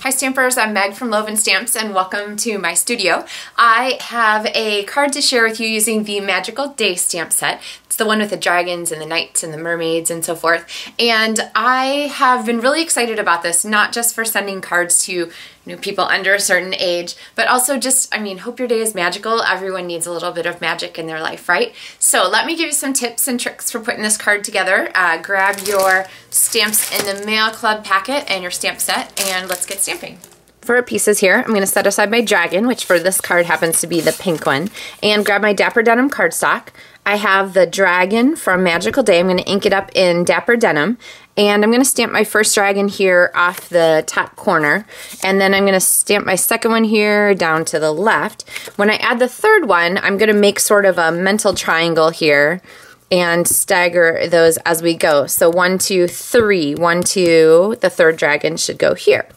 Hi Stampers, I'm Meg from Loven Stamps and welcome to my studio. I have a card to share with you using the Magical Day stamp set. It's the one with the dragons and the knights and the mermaids and so forth. And I have been really excited about this, not just for sending cards to people under a certain age, but also just, hope your day is magical. Everyone needs a little bit of magic in their life, right? So let me give you some tips and tricks for putting this card together. Grab your stamps in the Mail Club packet and your stamp set, and let's get stamping. For our pieces here, I'm going to set aside my dragon, which for this card happens to be the pink one, and grab my Dapper Denim cardstock. I have the dragon from Magical Day. I'm going to ink it up in Dapper Denim, and I'm going to stamp my first dragon here off the top corner, and then I'm going to stamp my second one here down to the left. When I add the third one, I'm going to make sort of a mental triangle here and stagger those as we go. So 1, 2, 3, 1, 2, the third dragon should go here.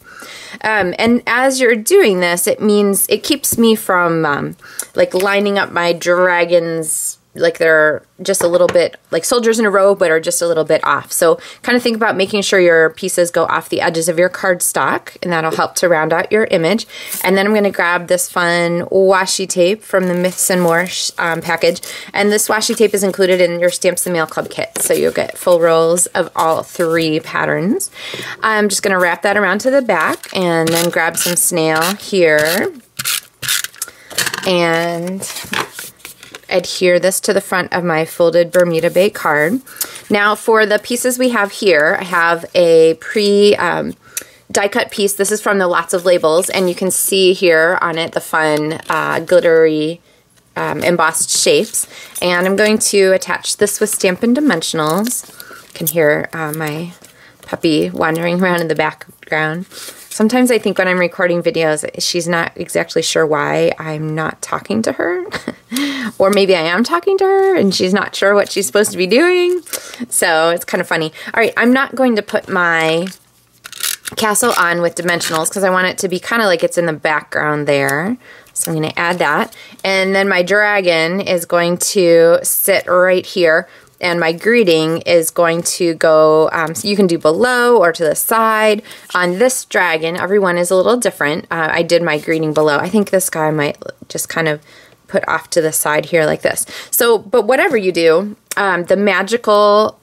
And as you're doing this, it means it keeps me from like lining up my dragons like they're just a little bit like soldiers in a row, but are just a little bit off. So kind of think about making sure your pieces go off the edges of your cardstock, and that'll help to round out your image. And then I'm going to grab this fun washi tape from the Myths and More package. And this washi tape is included in your Stamps the Mail Club kit. So you'll get full rolls of all 3 patterns. I'm just going to wrap that around to the back and then grab some snail here and adhere this to the front of my folded Bermuda Bay card. Now for the pieces we have here, I have a die cut piece. This is from the Lots of Labels, and you can see here on it the fun glittery embossed shapes. And I'm going to attach this with Stampin' Dimensionals. You can hear my puppy wandering around in the background. Sometimes I think when I'm recording videos, she's not exactly sure why I'm not talking to her. Or maybe I am talking to her and she's not sure what she's supposed to be doing. So it's kind of funny. All right, I'm not going to put my castle on with dimensionals because I want it to be kind of like it's in the background there. So I'm going to add that. And then my dragon is going to sit right here. And my greeting is going to go, so you can do below or to the side. On this dragon, everyone is a little different. I did my greeting below. I think this guy might just kind of put off to the side here like this. So, but whatever you do, the magical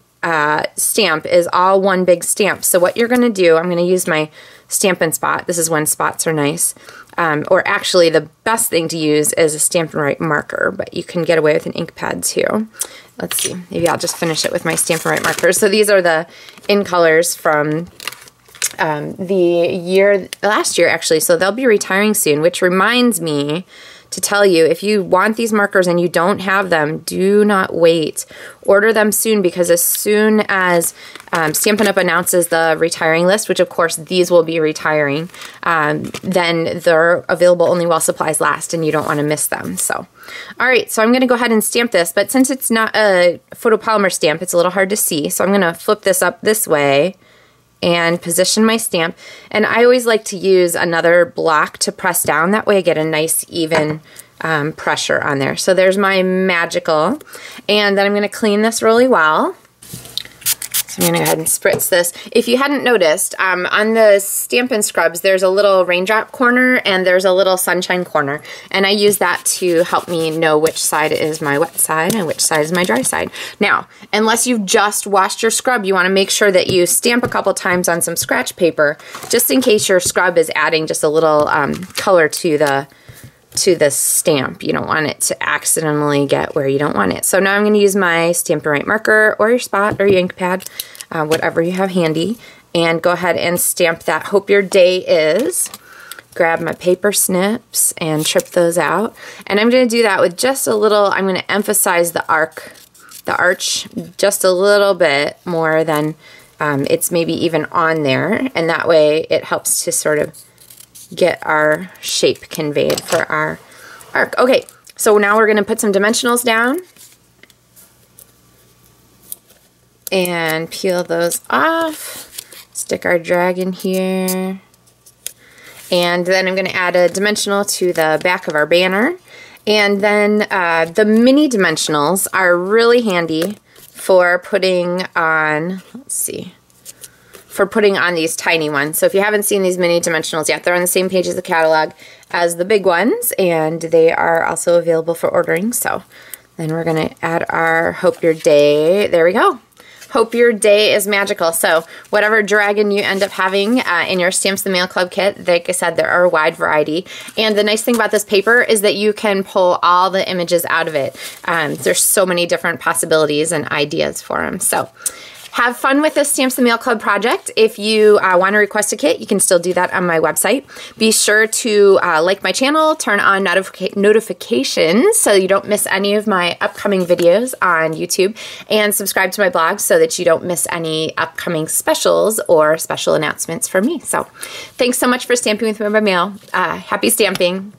stamp is all one big stamp. So what you're going to do, I'm going to use my Stampin' Spot. This is when spots are nice. Or actually, the best thing to use is a Stampin' Right marker, but you can get away with an ink pad too. Let's see, maybe I'll just finish it with my Stampin' Right markers. So these are the in colors from last year actually, so they'll be retiring soon, which reminds me to tell you, if you want these markers and you don't have them, do not wait. Order them soon, because as soon as Stampin' Up! Announces the retiring list, which of course these will be retiring, then they're available only while supplies last and you don't want to miss them. So, all right, so I'm going to go ahead and stamp this, but since it's not a photopolymer stamp, it's a little hard to see. So I'm going to flip this up this way and position my stamp. And I always like to use another block to press down. That way I get a nice even pressure on there. So there's my magical. And then I'm going to clean this really well. So I'm going to go ahead and spritz this. If you hadn't noticed, on the Stampin' Scrubs, there's a little raindrop corner and there's a little sunshine corner. And I use that to help me know which side is my wet side and which side is my dry side. Now, unless you've just washed your scrub, you want to make sure that you stamp a couple times on some scratch paper, just in case your scrub is adding just a little color to the stamp. You don't want it to accidentally get where you don't want it. So now I'm going to use my Stampin' Right marker or your spot or your ink pad, whatever you have handy, and go ahead and stamp that Hope Your Day Is. Grab my paper snips and trip those out. And I'm going to do that with just a little, I'm going to emphasize the arch just a little bit more than it's maybe even on there. And that way it helps to sort of get our shape conveyed for our arc. Okay, so now we're going to put some dimensionals down and peel those off. Stick our dragon here. And then I'm going to add a dimensional to the back of our banner. And then the mini dimensionals are really handy for putting on, let's see, for putting on these tiny ones. So if you haven't seen these mini dimensionals yet, they're on the same page as the catalog as the big ones, and they are also available for ordering. So then we're going to add our Hope Your Day. There we go. Hope your day is magical. So whatever dragon you end up having in your Stamps the Mail Club kit, like I said, there are a wide variety. And the nice thing about this paper is that you can pull all the images out of it. There's so many different possibilities and ideas for them. So have fun with this Stamps the Mail Club project. If you want to request a kit, you can still do that on my website. Be sure to like my channel, turn on notifications so you don't miss any of my upcoming videos on YouTube, and subscribe to my blog so that you don't miss any upcoming specials or special announcements from me. So thanks so much for stamping with me by mail. Happy stamping.